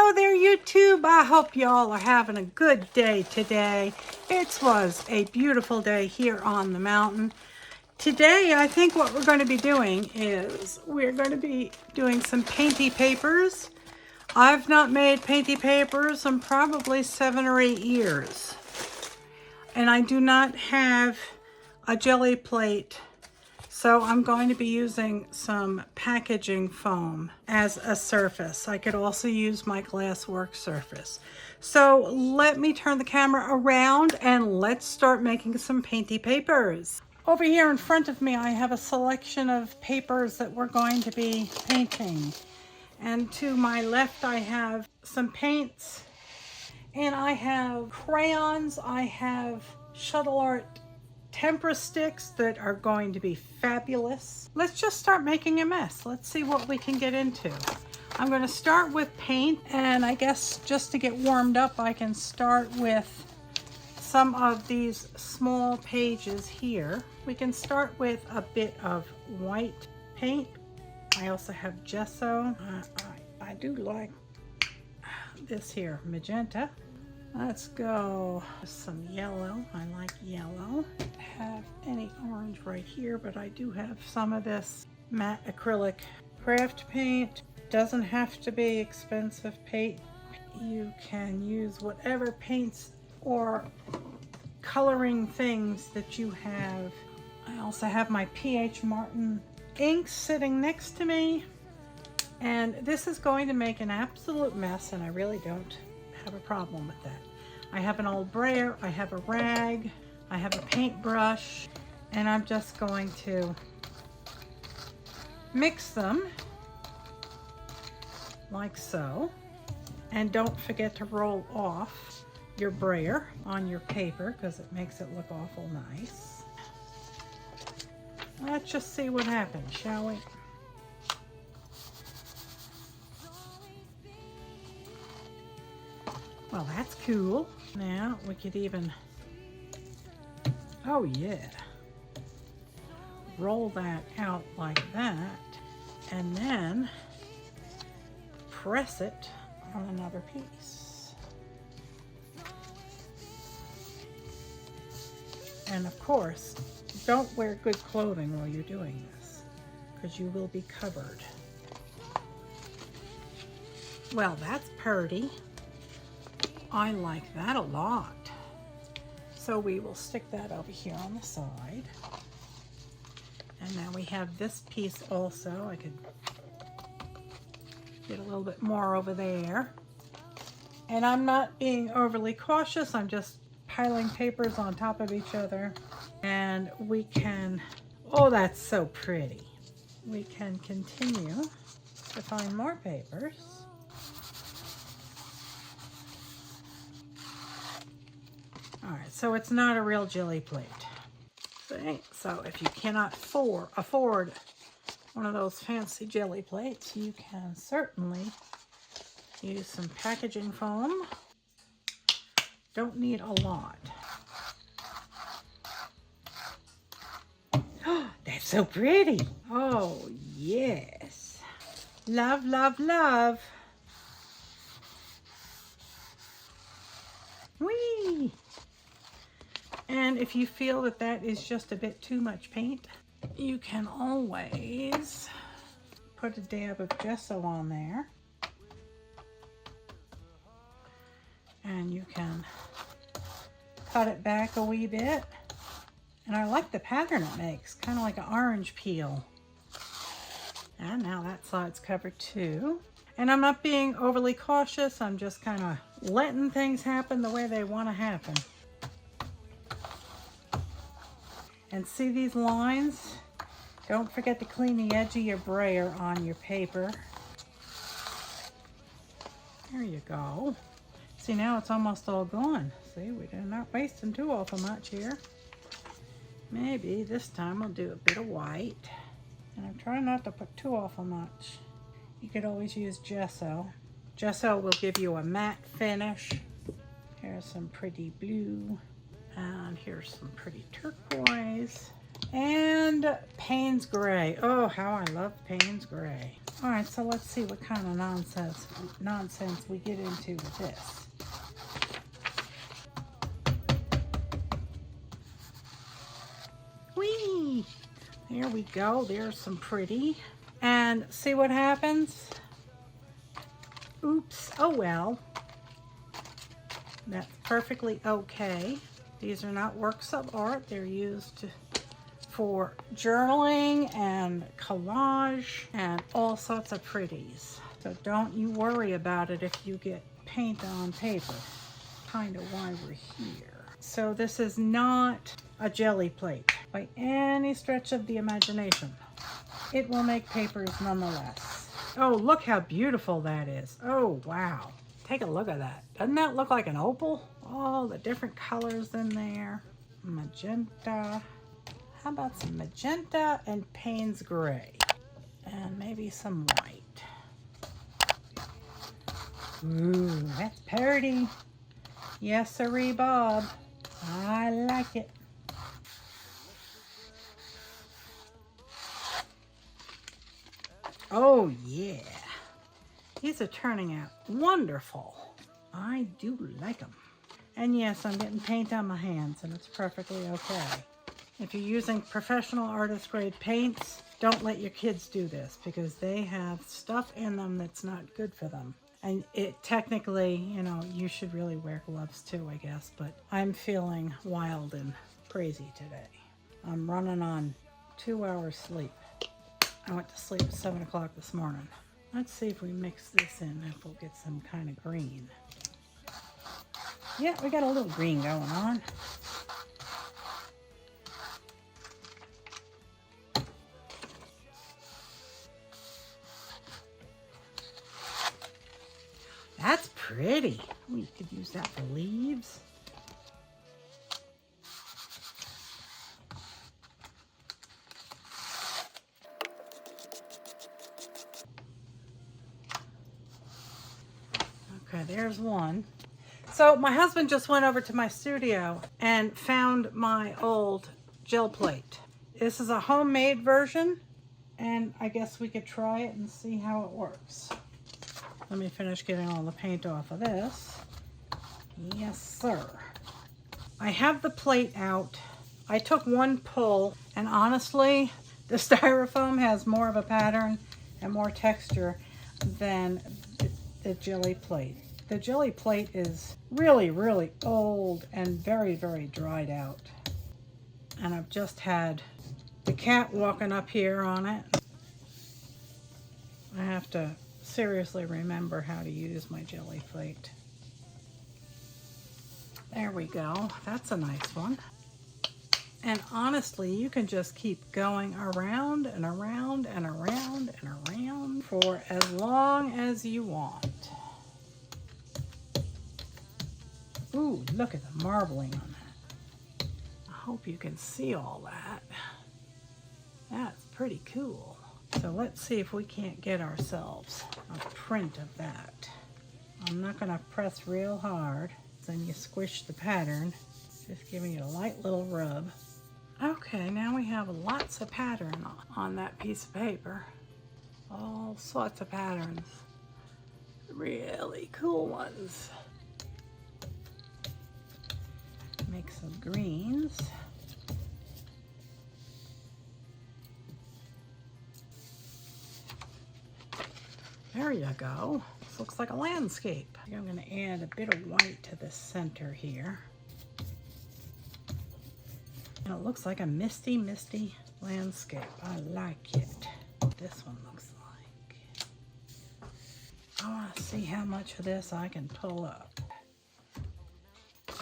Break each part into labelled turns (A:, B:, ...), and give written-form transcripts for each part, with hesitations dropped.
A: Hello there, YouTube. I hope y'all are having a good day today. It was a beautiful day here on the mountain. Today, I think what we're going to be doing is we're going to be doing some painty papers. I've not made painty papers in probably 7 or 8 years. And I do not have a jelly plate. So I'm going to be using some packaging foam as a surface. I could also use my glass work surface. So let me turn the camera around and let's start making some painty papers. Over here in front of me, I have a selection of papers that we're going to be painting. And to my left, I have some paints and I have crayons. I have shuttle art tempera sticks that are going to be fabulous. Let's just start making a mess. Let's see what we can get into. I'm going to start with paint, and I guess just to get warmed up, I can start with some of these small pages here. We can start with a bit of white paint. I also have gesso. I do like this here, magenta. Let's go with some yellow. I like yellow. I don't have any orange right here, but I do have some of this matte acrylic craft paint. Doesn't have to be expensive paint. You can use whatever paints or coloring things that you have. I also have my P.H. Martin inks sitting next to me. And this is going to make an absolute mess, and I really don't have a problem with that. I have an old brayer, I have a rag, I have a paintbrush, and I'm just going to mix them like so. And don't forget to roll off your brayer on your paper because it makes it look awful nice. Let's just see what happens, shall we? Well, that's cool. Now we could even, oh yeah, roll that out like that and then press it on another piece. And of course, don't wear good clothing while you're doing this because you will be covered. Well, that's pretty. I like that a lot. So we will stick that over here on the side. And now we have this piece also. I could get a little bit more over there. And I'm not being overly cautious. I'm just piling papers on top of each other. And we can, oh, that's so pretty. We can continue to find more papers. All right, so it's not a real jelly plate. So if you cannot afford one of those fancy jelly plates, you can certainly use some packaging foam. Don't need a lot. Oh, that's so pretty. Oh, yes. Love, love, love. Whee! And if you feel that that is just a bit too much paint, you can always put a dab of gesso on there. And you can cut it back a wee bit. And I like the pattern it makes, kind of like an orange peel. And now that side's covered too. And I'm not being overly cautious, I'm just kind of letting things happen the way they want to happen. And see these lines? Don't forget to clean the edge of your brayer on your paper. There you go. See, now it's almost all gone. See, we're not wasting too awful much here. Maybe this time we'll do a bit of white. And I'm trying not to put too awful much. You could always use gesso. Gesso will give you a matte finish. Here's some pretty blue. And here's some pretty turquoise. And Payne's Gray. Oh, how I love Payne's Gray. All right, so let's see what kind of nonsense we get into with this. Whee! There we go. There's some pretty. And see what happens? Oops. Oh well. That's perfectly okay. These are not works of art. They're used for journaling and collage and all sorts of pretties. So don't you worry about it if you get paint on paper. Kind of why we're here. So this is not a jelly plate by any stretch of the imagination. It will make papers nonetheless. Oh, look how beautiful that is. Oh, wow. Take a look at that. Doesn't that look like an opal? All the different colors in there. Magenta. How about some magenta and Payne's gray? And maybe some white. Ooh, that's pretty. Yes, sirree, Bob. I like it. Oh, yeah. These are turning out wonderful. I do like them. And yes, I'm getting paint on my hands, and it's perfectly okay. If you're using professional artist grade paints, don't let your kids do this because they have stuff in them that's not good for them. And it technically, you know, you should really wear gloves too, I guess, but I'm feeling wild and crazy today. I'm running on 2 hours sleep. I went to sleep at 7 o'clock this morning. Let's see if we mix this in, if we'll get some kind of green. Yeah, we got a little green going on. That's pretty. We could use that for leaves. Okay, there's one. So my husband just went over to my studio and found my old gel plate. This is a homemade version, and I guess we could try it and see how it works. Let me finish getting all the paint off of this. Yes, sir. I have the plate out. I took one pull, and honestly, the styrofoam has more of a pattern and more texture than the jelly plate. The jelly plate is really, really old and very, very dried out. And I've just had the cat walking up here on it. I have to seriously remember how to use my jelly plate. There we go. That's a nice one. And honestly, you can just keep going around and around and around and around for as long as you want. Ooh, look at the marbling on that. I hope you can see all that. That's pretty cool. So let's see if we can't get ourselves a print of that. I'm not going to press real hard. Then you squish the pattern. Just giving it a light little rub. Okay, now we have lots of pattern on that piece of paper. All sorts of patterns. Really cool ones. Make some greens. There you go. This looks like a landscape. I'm going to add a bit of white to the center here. And it looks like a misty, misty landscape. I like it. This one looks like. I want to see how much of this I can pull up.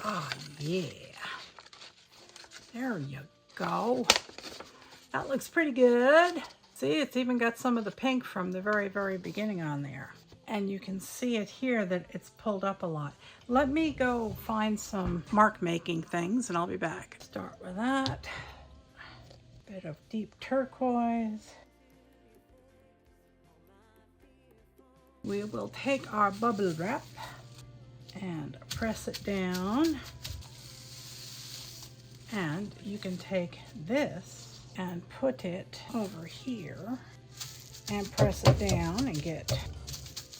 A: Oh, yeah. There you go. That looks pretty good. See, it's even got some of the pink from the very, very beginning on there. And you can see it here that it's pulled up a lot. Let me go find some mark making things and I'll be back. Start with that. Bit of deep turquoise. We will take our bubble wrap and press it down. And you can take this and put it over here and press it down and get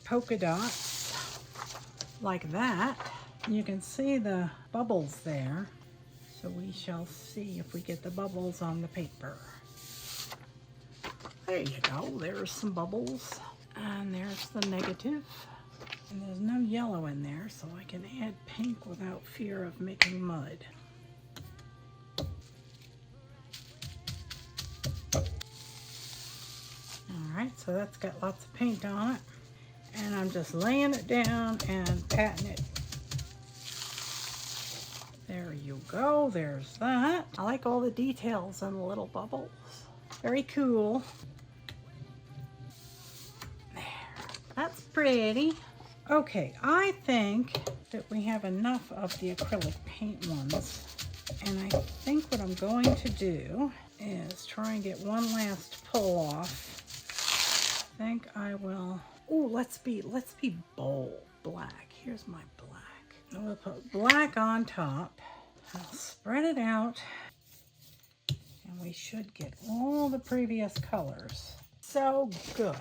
A: polka dots like that. You can see the bubbles there. So we shall see if we get the bubbles on the paper. There you go, there's some bubbles. And there's the negative. And there's no yellow in there, so I can add pink without fear of making mud. Alright, so that's got lots of paint on it. And I'm just laying it down and patting it. There you go, there's that. I like all the details and the little bubbles. Very cool. There, that's pretty. Okay, I think that we have enough of the acrylic paint ones. And I think what I'm going to do is try and get one last pull off. I think I will, oh, let's be bold. Black, here's my black. I'm gonna put black on top. I'll spread it out. And we should get all the previous colors. So good.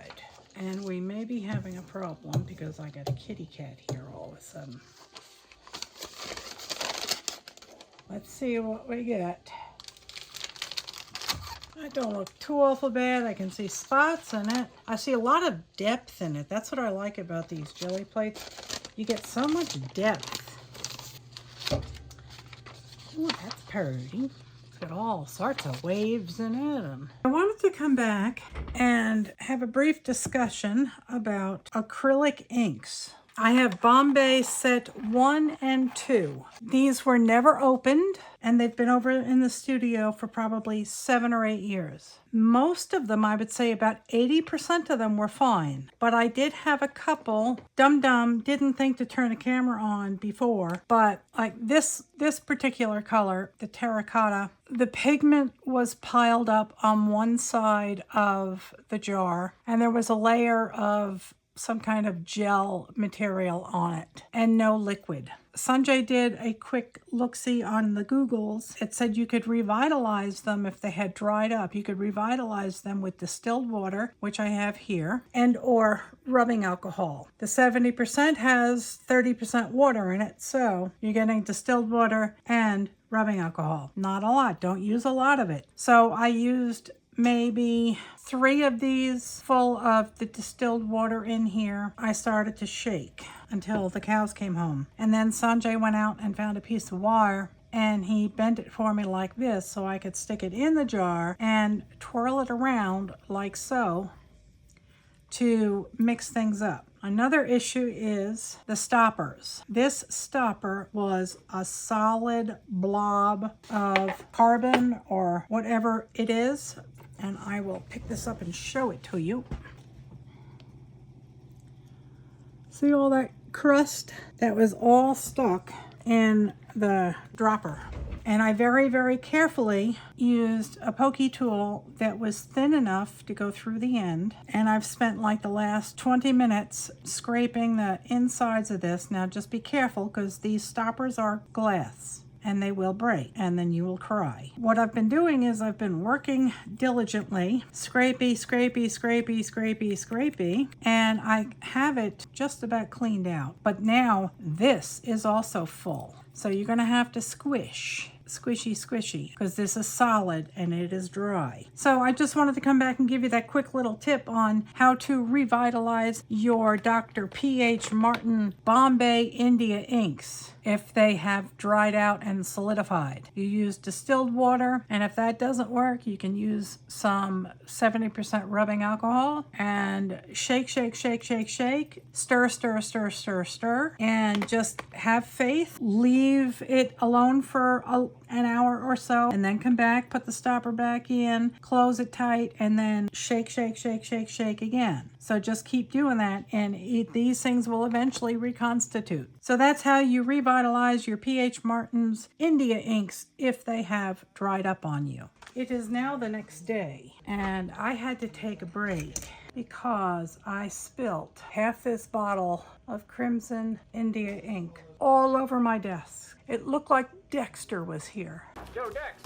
A: And we may be having a problem because I got a kitty cat here all of a sudden. Let's see what we get. That don't look too awful bad. I can see spots in it. I see a lot of depth in it. That's what I like about these jelly plates. You get so much depth. Ooh, that's pretty. Got all sorts of waves in it. And I wanted to come back and have a brief discussion about acrylic inks. I have Bombay set 1 and 2. These were never opened, and they've been over in the studio for probably 7 or 8 years. Most of them, I would say about 80% of them were fine, but I did have a couple. Didn't think to turn the camera on before, but like this particular color, the terracotta, the pigment was piled up on one side of the jar, and there was a layer of some kind of gel material on it and no liquid. Sanjay did a quick look-see on the Googles. It said you could revitalize them if they had dried up. You could revitalize them with distilled water, which I have here, and or rubbing alcohol. The 70% has 30% water in it, so you're getting distilled water and rubbing alcohol. Not a lot. Don't use a lot of it. So I used maybe 3 of these full of the distilled water in here. I started to shake until the cows came home. And then Sanjay went out and found a piece of wire and he bent it for me like this so I could stick it in the jar and twirl it around like so to mix things up. Another issue is the stoppers. This stopper was a solid blob of carbon or whatever it is. And I will pick this up and show it to you. See all that crust? That was all stuck in the dropper. And I very, very carefully used a pokey tool that was thin enough to go through the end. And I've spent like the last 20 minutes scraping the insides of this. Now just be careful because these stoppers are glass and they will break and then you will cry. What I've been doing is I've been working diligently, scrapey, and I have it just about cleaned out. But now this is also full. So you're gonna have to squishy, because this is solid and it is dry. So I just wanted to come back and give you that quick little tip on how to revitalize your Dr. P.H. Martin Bombay India inks if they have dried out and solidified. You use distilled water, and if that doesn't work, you can use some 70% rubbing alcohol and shake, stir, and just have faith. Leave it alone for an hour or so, and then come back, put the stopper back in, close it tight, and then shake again. So just keep doing that, and these things will eventually reconstitute. So that's how you revitalize your P.H. Martin's India inks if they have dried up on you. It is now the next day, and I had to take a break because I spilt half this bottle of Crimson India ink all over my desk. It looked like Dexter was here.
B: Yo, Dex.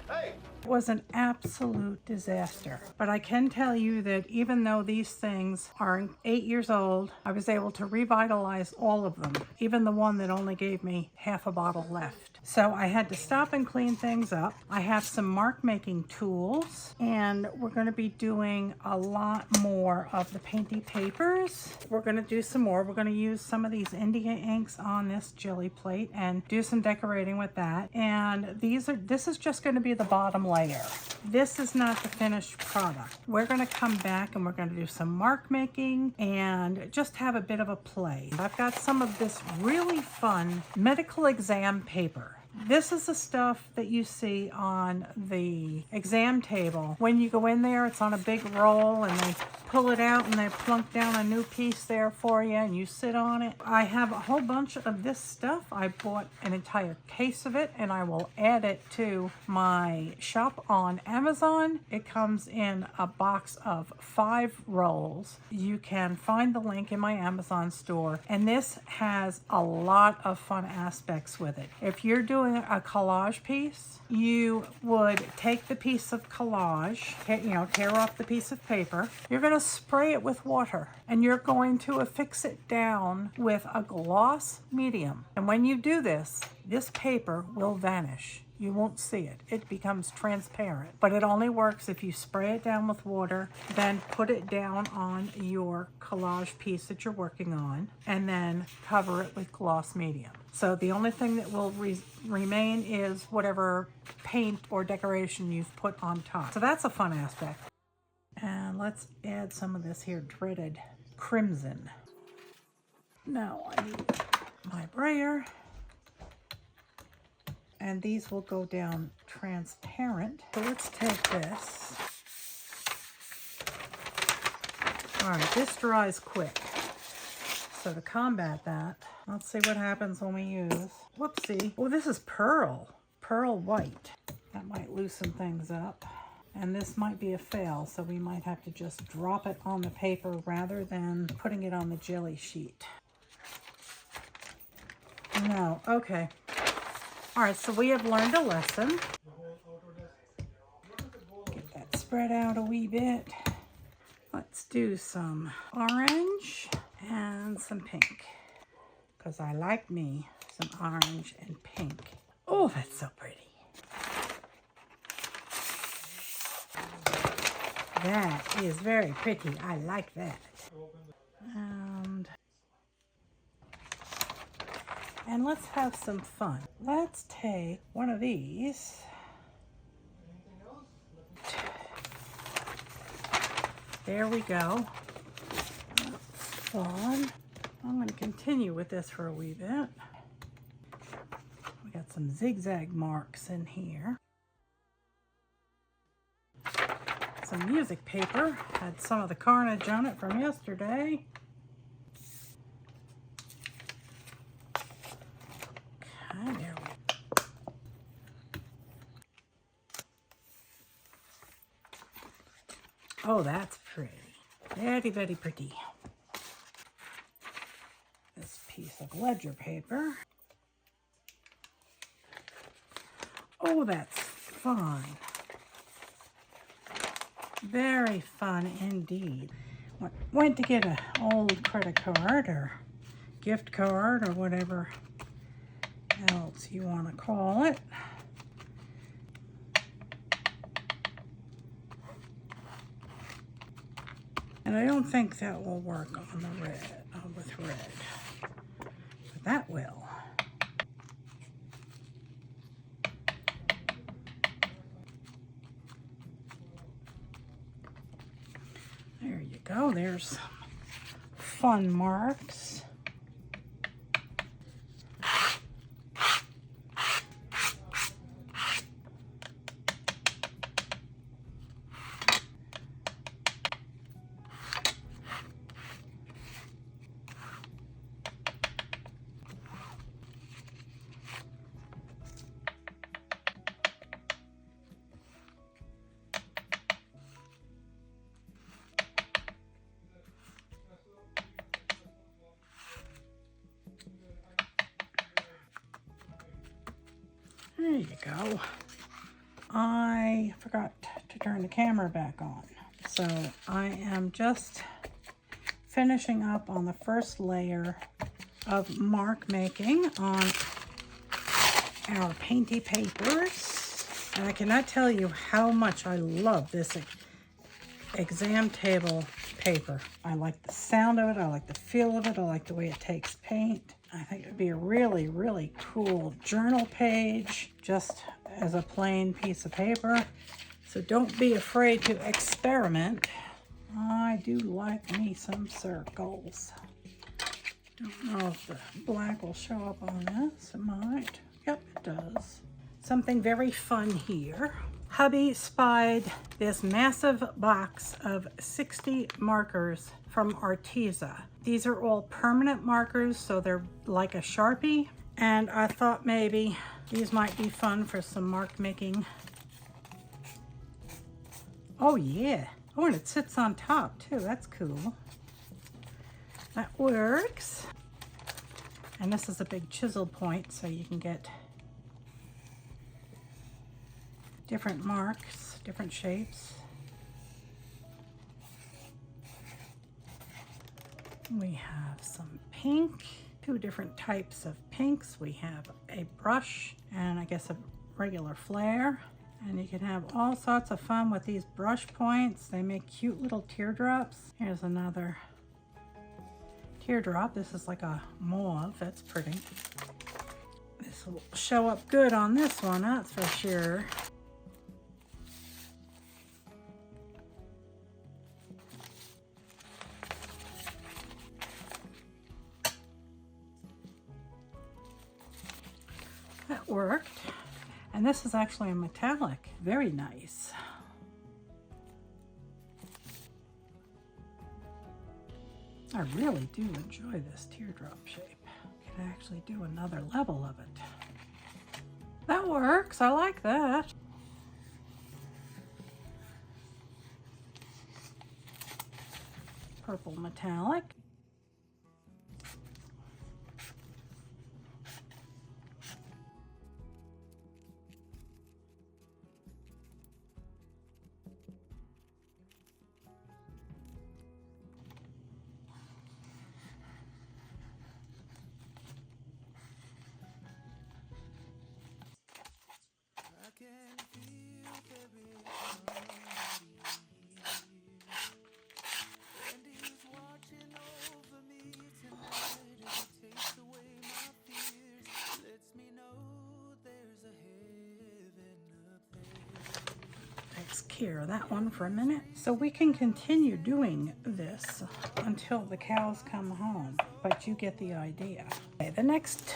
B: Hey.
A: It was an absolute disaster. But I can tell you that even though these things are 8 years old, I was able to revitalize all of them, even the one that only gave me half a bottle left. So I had to stop and clean things up. I have some mark making tools, and we're going to be doing a lot more of the Painty papers. We're going to do some more. We're going to use some of these India inks on this jelly plate and do some decorating with that. And this is just going to be the bottom layer. This is not the finished product. We're going to come back and we're going to do some mark making and just have a bit of a play. I've got some of this really fun medical exam paper. This is the stuff that you see on the exam table. When you go in there, it's on a big roll and they pull it out and they plunk down a new piece there for you and you sit on it. I have a whole bunch of this stuff. I bought an entire case of it and I will add it to my shop on Amazon. It comes in a box of 5 rolls. You can find the link in my Amazon store, and this has a lot of fun aspects with it. If you're doing a collage piece, you would take the piece of collage, tear off the piece of paper. You're going to spray it with water and you're going to affix it down with a gloss medium. And when you do this, this paper will vanish. You won't see it. It becomes transparent, but it only works if you spray it down with water, then put it down on your collage piece that you're working on, and then cover it with gloss medium. So the only thing that will remain is whatever paint or decoration you've put on top. So that's a fun aspect. And let's add some of this here dreaded crimson. Now I need my brayer. And these will go down transparent. So let's take this. All right, this dries quick. So to combat that, let's see what happens when we use, whoopsie. Oh, this is pearl white. That might loosen things up. And this might be a fail, so we might have to just drop it on the paper rather than putting it on the jelly sheet. No, okay. All right, so we have learned a lesson. Get that spread out a wee bit. Let's do some orange and some pink, because I like me some orange and pink. Oh, that's so pretty. That is very pretty. I like that. And let's have some fun. Let's take one of these. There we go. That's fun. I'm going to continue with this for a wee bit. We got some zigzag marks in here. Some music paper. Had some of the carnage on it from yesterday. Okay, there we go. Oh, that's pretty. Very, very pretty. This piece of ledger paper. Oh, that's fun. Very fun indeed. Went to get an old credit card or gift card or whatever else you want to call it. And I don't think that will work on the red, with red, but that will. There you go. There's some fun marks. There you go. I forgot to turn the camera back on. So I am just finishing up on the first layer of mark making on our Painty papers. And I cannot tell you how much I love this exam table paper. I like the sound of it, I like the feel of it, I like the way it takes paint. I think it would be a really, really cool journal page just as a plain piece of paper. So don't be afraid to experiment. I do like me some circles. Don't know if the black will show up on this. It might. Yep, it does. Something very fun here. Hubby spied this massive box of 60 markers from Arteza. These are all permanent markers, so they're like a Sharpie. And I thought maybe these might be fun for some mark making. Oh yeah. Oh, and it sits on top too. That's cool. That works. And this is a big chisel point, so you can get different marks, different shapes. We have some pink, 2 different types of pinks. We have a brush and I guess a regular flare. And you can have all sorts of fun with these brush points. They make cute little teardrops. Here's another teardrop. This is like a mauve. That's pretty. This will show up good on this one, that's for sure. That worked. And this is actually a metallic. Very nice. I really do enjoy this teardrop shape. Could actually do another level of it. That works. I like that. Purple metallic. Takes care of that one for a minute. So we can continue doing this until the cows come home, but you get the idea. Okay, the next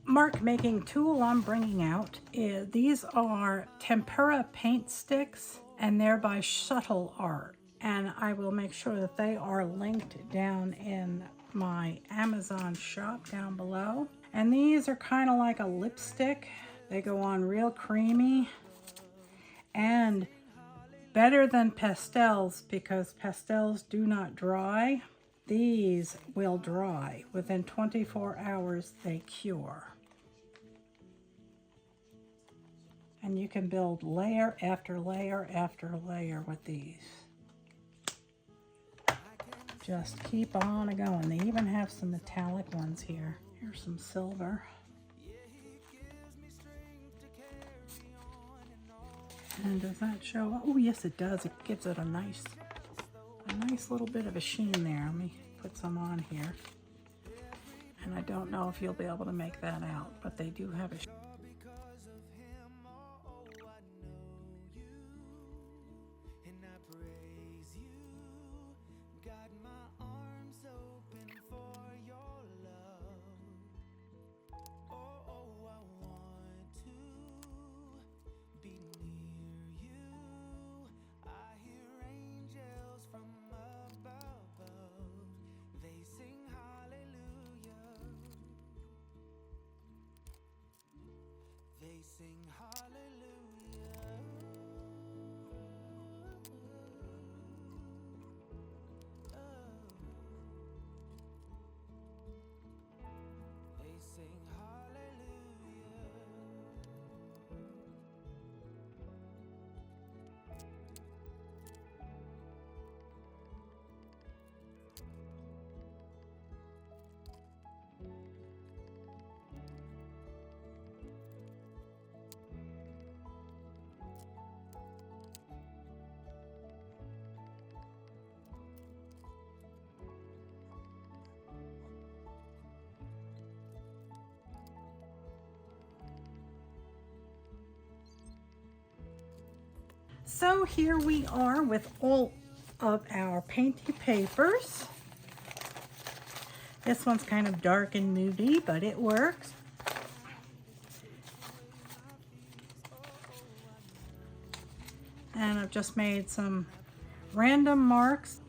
A: mark making tool I'm bringing out is, these are tempera paint sticks, and they're by Shuttle Art. And I will make sure that they are linked down in my Amazon shop down below. And these are kind of like a lipstick. They go on real creamy and better than pastels, because pastels do not dry. These will dry. Within 24 hours, they cure. And you can build layer after layer after layer with these. Just keep on going. They even have some metallic ones here. Here's some silver. And does that show up? Oh yes, it does. It gives it a nice little bit of a sheen there. Let me put some on here. And I don't know if you'll be able to make that out, but they do have a sheen. So here we are with all of our Painty papers. This one's kind of dark and moody, but it works. And I've just made some random marks.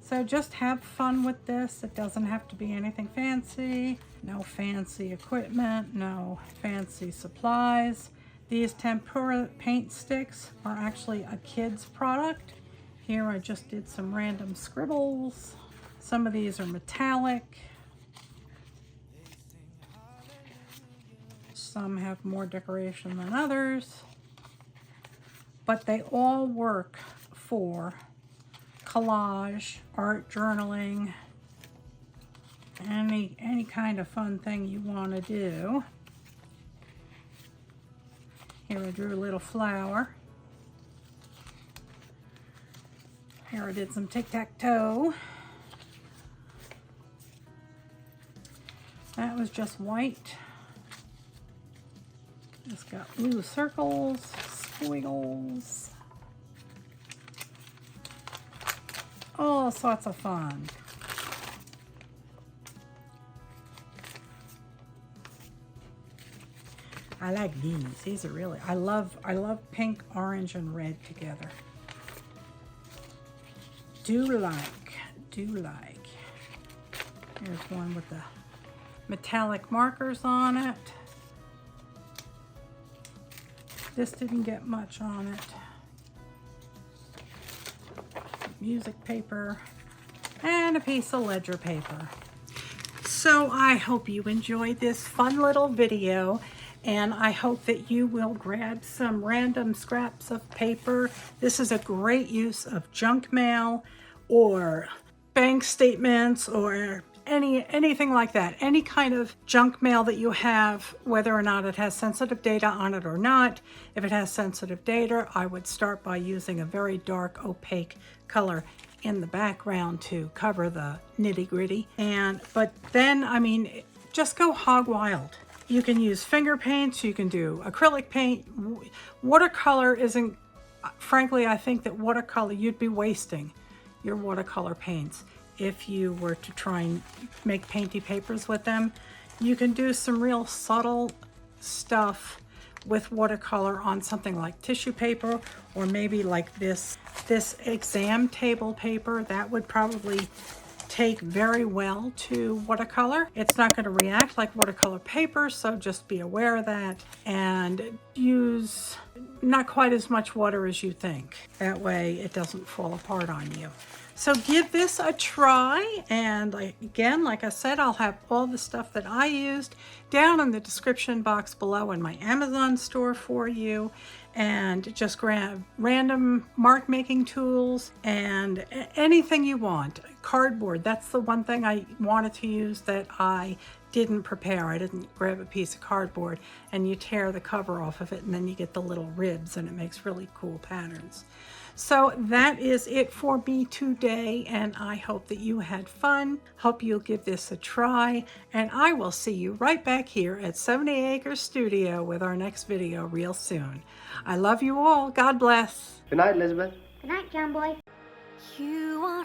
A: So just have fun with this. It doesn't have to be anything fancy. No fancy equipment, no fancy supplies. These tempera paint sticks are actually a kid's product. Here I just did some random scribbles. Some of these are metallic. Some have more decoration than others. But they all work for collage, art journaling, any kind of fun thing you want to do. Here I drew a little flower. Here I did some tic-tac-toe. That was just white. It's got blue circles, squiggles. All sorts of fun. I like these. These are really, I love pink, orange, and red together. Do like. Here's one with the metallic markers on it. This didn't get much on it. Music paper, and a piece of ledger paper. So I hope you enjoyed this fun little video, and I hope that you will grab some random scraps of paper. This is a great use of junk mail or bank statements or anything like that. Any kind of junk mail that you have, whether or not it has sensitive data on it or not. If it has sensitive data, I would start by using a very dark opaque color in the background to cover the nitty-gritty. But then, I mean, just go hog wild. You can use finger paints, you can do acrylic paint. Watercolor isn't, frankly, I think that watercolor, you'd be wasting your watercolor paints if you were to try and make painty papers with them. You can do some real subtle stuff with watercolor on something like tissue paper, or maybe like this exam table paper. That would probably take very well to watercolor. It's not going to react like watercolor paper, so just be aware of that, and use not quite as much water as you think. That way it doesn't fall apart on you. So give this a try, and again, like I said, I'll have all the stuff that I used down in the description box below in my Amazon store for you. And just grab random mark making tools and anything you want. Cardboard, that's the one thing I wanted to use that I didn't prepare. I didn't grab a piece of cardboard, and you tear the cover off of it and then you get the little ribs, and it makes really cool patterns. So that is it for me today, and I hope that you had fun. Hope you'll give this a try, and I will see you right back here at 70 Acres Studio with our next video real soon. I love you all. God bless.
B: Good night, Elizabeth.
C: Good night, John Boy. You are